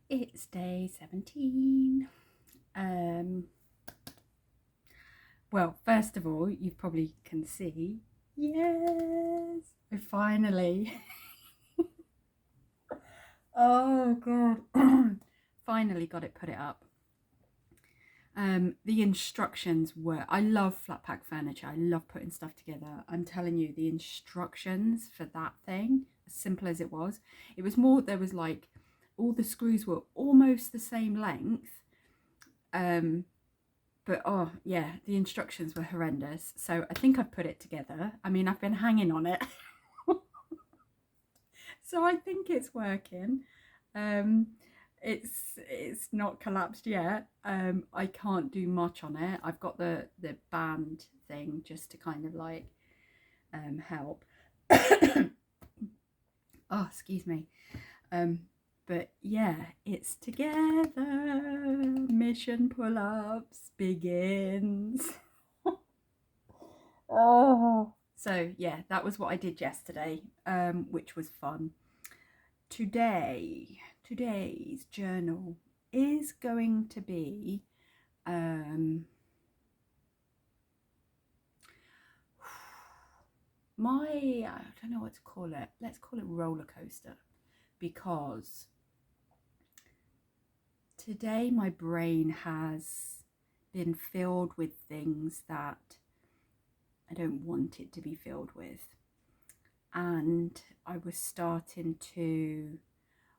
It's day 17. Well, first of all, you probably can see, yes, I finally, oh God, finally got it put it up. The instructions were, I love flat pack furniture. I love putting stuff together. I'm telling you, the instructions for that thing, as simple as it was more, there was like, all the screws were almost the same length. But oh yeah, the instructions were horrendous. So I think I've put it together. I mean, I've been hanging on it. So I think it's working. It's not collapsed yet. I can't do much on it. I've got the band thing just to kind of like help. Oh, excuse me. But yeah, it's together. Mission pull-ups begins. Oh. So yeah, that was what I did yesterday, which was fun. Today's journal is going to be I don't know what to call it. Let's call it roller coaster, because today my brain has been filled with things that I don't want it to be filled with. And I was starting to,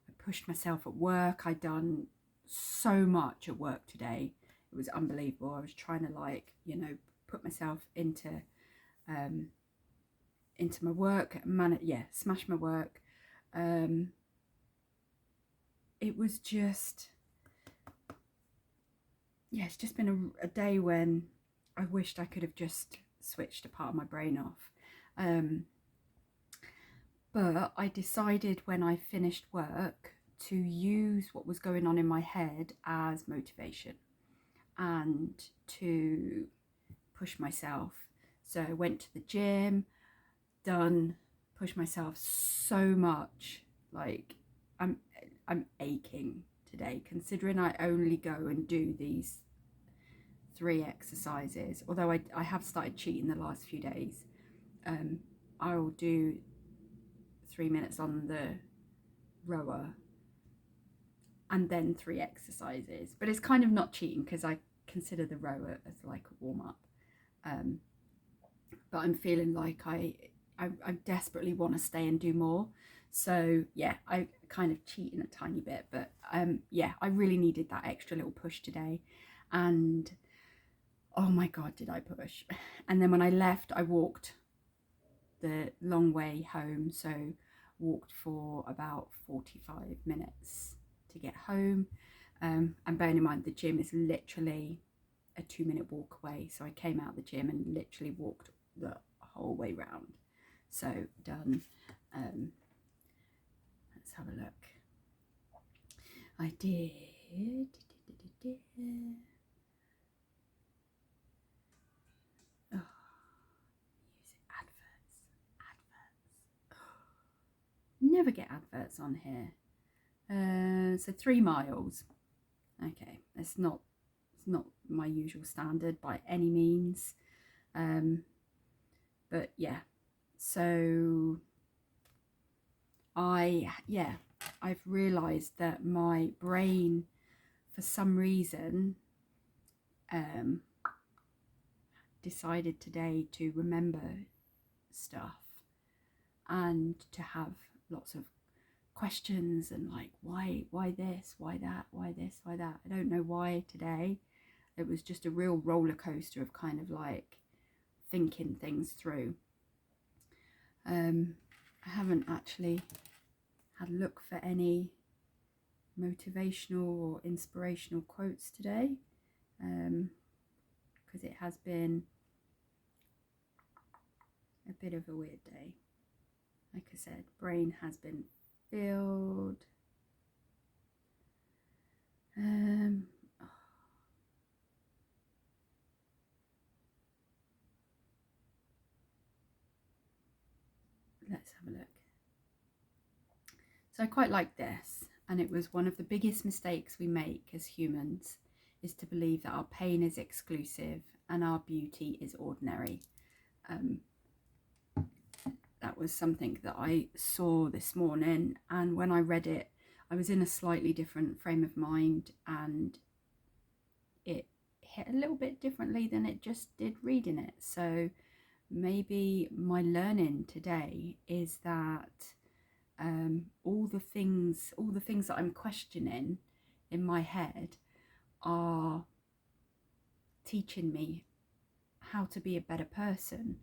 I pushed myself at work. I'd done so much at work today. It was unbelievable. I was trying to, like, you know, put myself into my work, smash my work. It was just, yeah, it's just been a day when I wished I could have just switched a part of my brain off. But I decided when I finished work to use what was going on in my head as motivation and to push myself. So I went to the gym, pushed myself so much. Like I'm aching today, considering I only go and do these 3 exercises. Although I have started cheating the last few days. I will do 3 minutes on the rower and then 3 exercises, but it's kind of not cheating because I consider the rower as like a warm-up. But I'm feeling like I desperately want to stay and do more. So yeah, I kind of cheating a tiny bit, but yeah, I really needed that extra little push today. And oh my God, did I push. And then when I left, I walked the long way home. So walked for about 45 minutes to get home. And bearing in mind, the gym is literally a 2-minute walk away. So I came out of the gym and literally walked the whole way round. So done. Let's have a look. I did. Oh, music, adverts. Never get adverts on here. So 3 miles. Okay, it's not my usual standard by any means. But yeah, so I've realized that my brain, for some reason, decided today to remember stuff and to have lots of questions and like, why this, why that, why this, why that. I don't know why today. It was just a real roller coaster of kind of like thinking things through. I haven't actually had a look for any motivational or inspirational quotes today, because it has been a bit of a weird day. Like I said, brain has been filled. Let's have a look. So I quite like this. And it was one of the biggest mistakes we make as humans, is to believe that our pain is exclusive and our beauty is ordinary. That was something that I saw this morning, and when I read it, I was in a slightly different frame of mind, and it hit a little bit differently than it just did reading it. So maybe my learning today is that all the things that I'm questioning in my head are teaching me how to be a better person,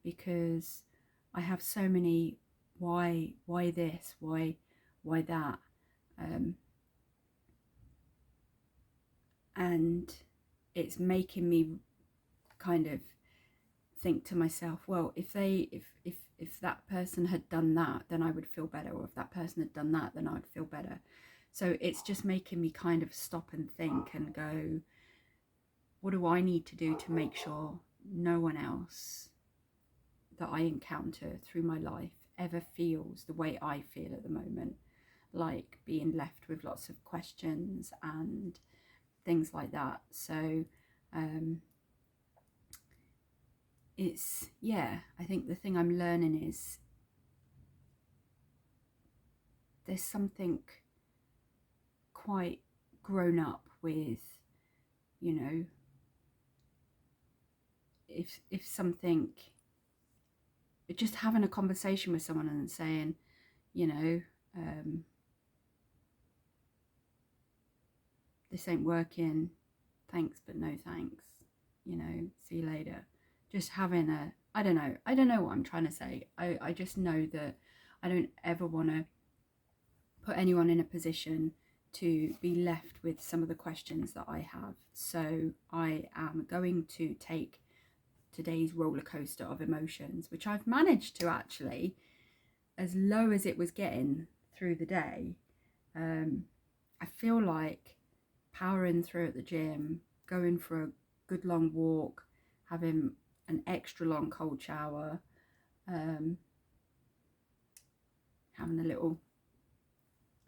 because I have so many why this, why that, and it's making me kind of think to myself, well, if that person had done that, then I would feel better, or if that person had done that, then I'd feel better. So it's just making me kind of stop and think and go, what do I need to do to make sure no one else that I encounter through my life ever feels the way I feel at the moment, like being left with lots of questions and things like that. So it's, yeah, I think the thing I'm learning is there's something quite grown up with, you know, if something, just having a conversation with someone and saying, you know, this ain't working, thanks but no thanks, you know, see you later. Just having a, I don't know what I'm trying to say. I just know that I don't ever want to put anyone in a position to be left with some of the questions that I have. So I am going to take today's roller coaster of emotions, which I've managed to actually, as low as it was getting through the day, I feel like powering through at the gym, going for a good long walk, having an extra long cold shower, having a little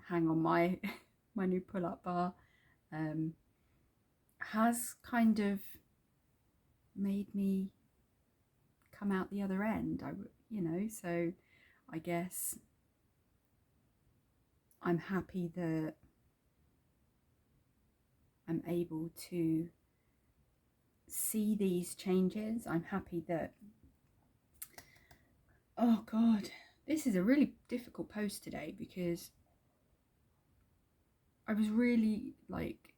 hang on my my new pull-up bar, has kind of made me come out the other end. You know, so I guess I'm happy that I'm able to see these changes. I'm happy that, oh God, this is a really difficult post today, because I was really like,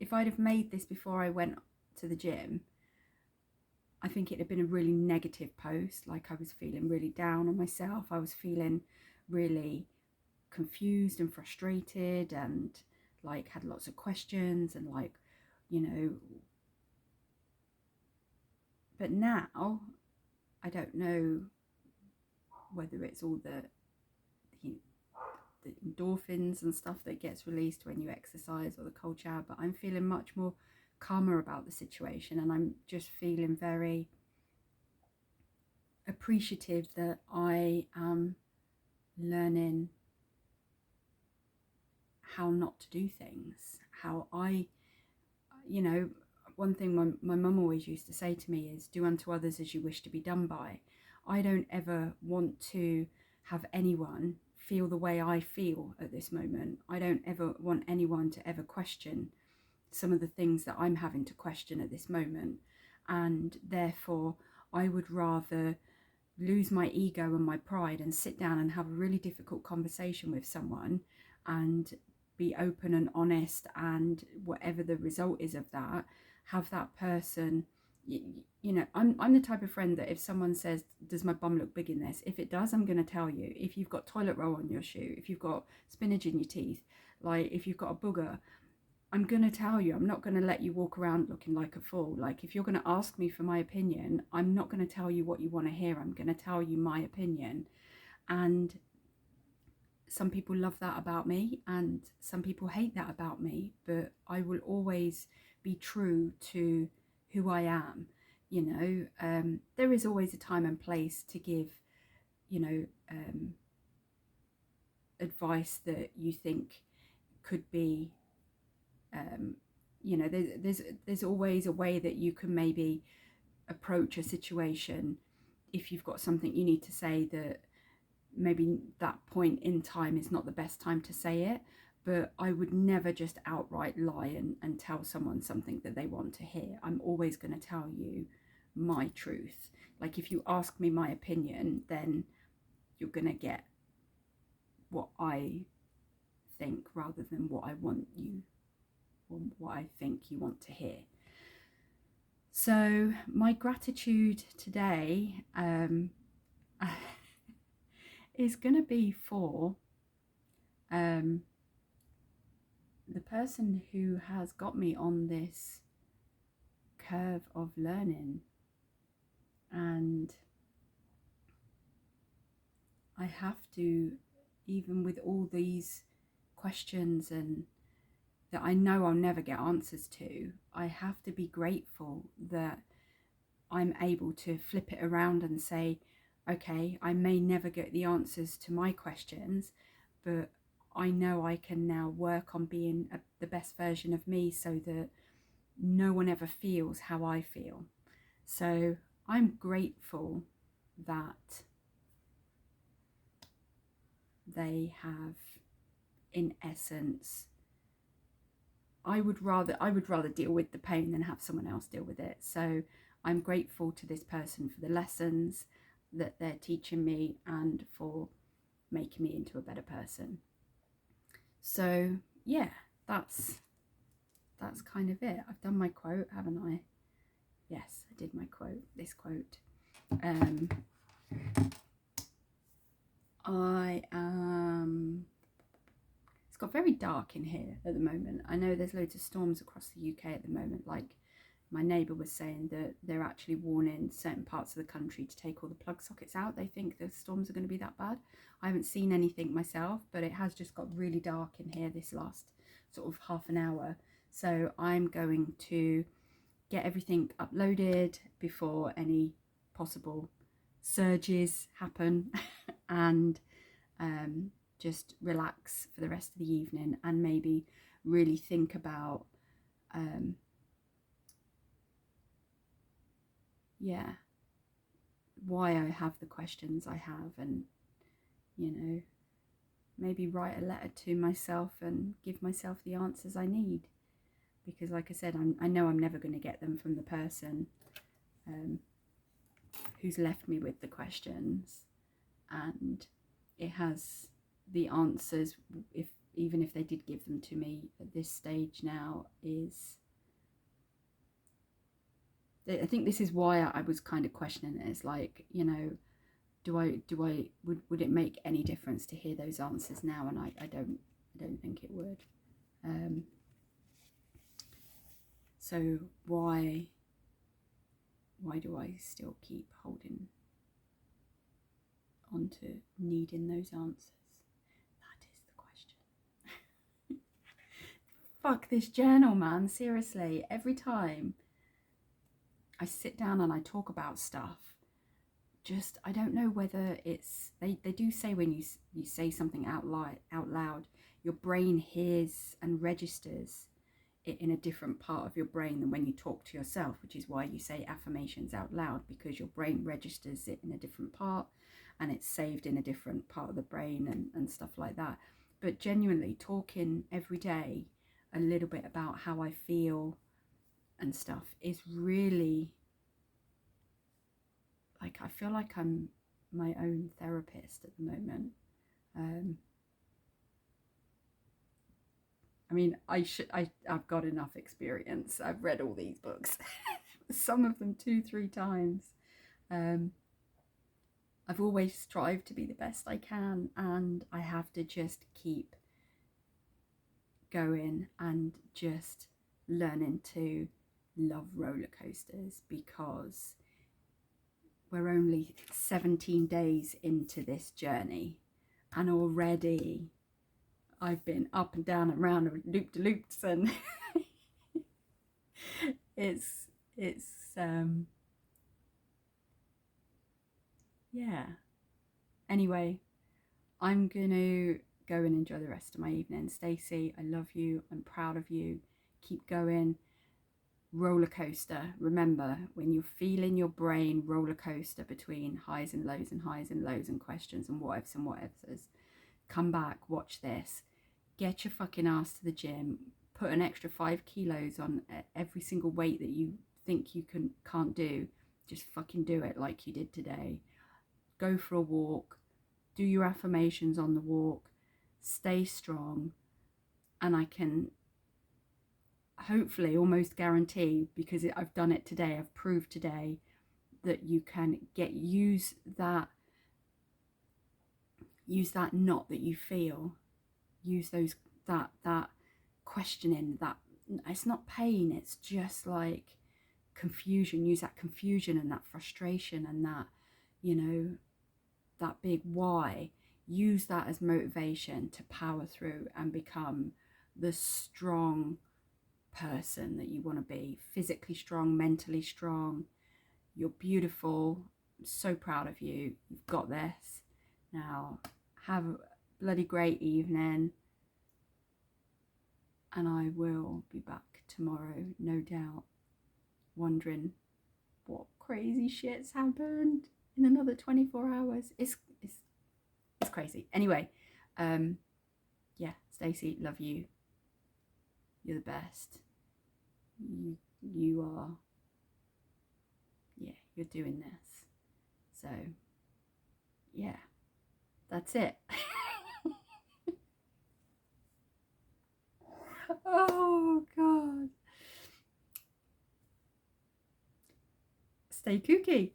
if I'd have made this before I went to the gym, I think it'd have been a really negative post. Like, I was feeling really down on myself. I was feeling really confused and frustrated, and like had lots of questions, and like, you know, but now I don't know whether it's all the endorphins and stuff that gets released when you exercise, or the cold shower, but I'm feeling much more calmer about the situation, and I'm just feeling very appreciative that I am learning how not to do things, how I, you know, one thing my mum always used to say to me is, do unto others as you wish to be done by. I don't ever want to have anyone feel the way I feel at this moment. I don't ever want anyone to ever question some of the things that I'm having to question at this moment, and therefore I would rather lose my ego and my pride and sit down and have a really difficult conversation with someone and be open and honest, and whatever the result is of that, have that person, you know, I'm the type of friend that if someone says, does my bum look big in this? If it does, I'm going to tell you. If you've got toilet roll on your shoe, if you've got spinach in your teeth, like if you've got a booger, I'm going to tell you. I'm not going to let you walk around looking like a fool. Like, if you're going to ask me for my opinion, I'm not going to tell you what you want to hear. I'm going to tell you my opinion. And some people love that about me, and some people hate that about me, but I will always be true to who I am. You know, there is always a time and place to give, you know, advice that you think could be, you know, there's always a way that you can maybe approach a situation if you've got something you need to say that maybe that point in time is not the best time to say it. But I would never just outright lie and tell someone something that they want to hear. I'm always going to tell you my truth. Like, if you ask me my opinion, then you're going to get what I think rather than what I want you, or what I think you want to hear. So my gratitude today is going to be for the person who has got me on this curve of learning. And I have to, even with all these questions and that I know I'll never get answers to, I have to be grateful that I'm able to flip it around and say, okay, I may never get the answers to my questions, but I know I can now work on being the best version of me so that no one ever feels how I feel. So I'm grateful that they have, in essence, I would rather deal with the pain than have someone else deal with it. So I'm grateful to this person for the lessons that they're teaching me and for making me into a better person. So yeah, that's kind of it. I've done my quote, haven't I? Yes, I did my quote, this quote. It's got very dark in here at the moment. I know there's loads of storms across the UK at the moment. Like, my neighbour was saying that they're actually warning certain parts of the country to take all the plug sockets out. They think the storms are going to be that bad. I haven't seen anything myself, but it has just got really dark in here this last sort of half an hour. So I'm going to get everything uploaded before any possible surges happen and just relax for the rest of the evening and maybe really think about why I have the questions I have, and, you know, maybe write a letter to myself and give myself the answers I need, because like I said, I know I'm never going to get them from the person who's left me with the questions, and it has the answers, even if they did give them to me at this stage now, is I think this is why I was kind of questioning it. It's like, you know, would it make any difference to hear those answers now? And I don't think it would. So why do I still keep holding on to needing those answers? That is the question. Fuck this journal, man. Seriously, every time I sit down and I talk about stuff, just, I don't know whether it's, they do say when you say something out loud, your brain hears and registers it in a different part of your brain than when you talk to yourself, which is why you say affirmations out loud, because your brain registers it in a different part and it's saved in a different part of the brain and stuff like that. But genuinely, talking every day a little bit about how I feel and stuff is really, like, I feel like I'm my own therapist at the moment. I mean, I've got enough experience. I've read all these books, some of them 2-3 times. I've always strived to be the best I can, and I have to just keep going and just learning to love roller coasters, because we're only 17 days into this journey and already I've been up and down and round and loop-de-loops, and it's yeah. Anyway, I'm going to go and enjoy the rest of my evening. Stacey, I love you. I'm proud of you. Keep going. Roller coaster. Remember, when you're feeling your brain roller coaster between highs and lows and highs and lows and questions and whatevs and whatevs, come back, watch this. Get your fucking ass to the gym. Put an extra 5 kilos on every single weight that you think you can't do. Just fucking do it like you did today. Go for a walk. Do your affirmations on the walk. Stay strong. And I can hopefully almost guarantee, because I've done it today, I've proved today that you can use that knot that you feel, use that questioning, that it's not pain, it's just like confusion. Use that confusion and that frustration and that, you know, that big why. Use that as motivation to power through and become the strong person that you want to be. Physically strong, mentally strong. You're beautiful. I'm so proud of you. You've got this. Now have a bloody great evening, and I will be back tomorrow, no doubt, wondering what crazy shit's happened in another 24 hours. It's crazy. Anyway, yeah, Stacey, love you. You're the best. You are, yeah, you're doing this. So, yeah, that's it. Oh, God. Stay kooky.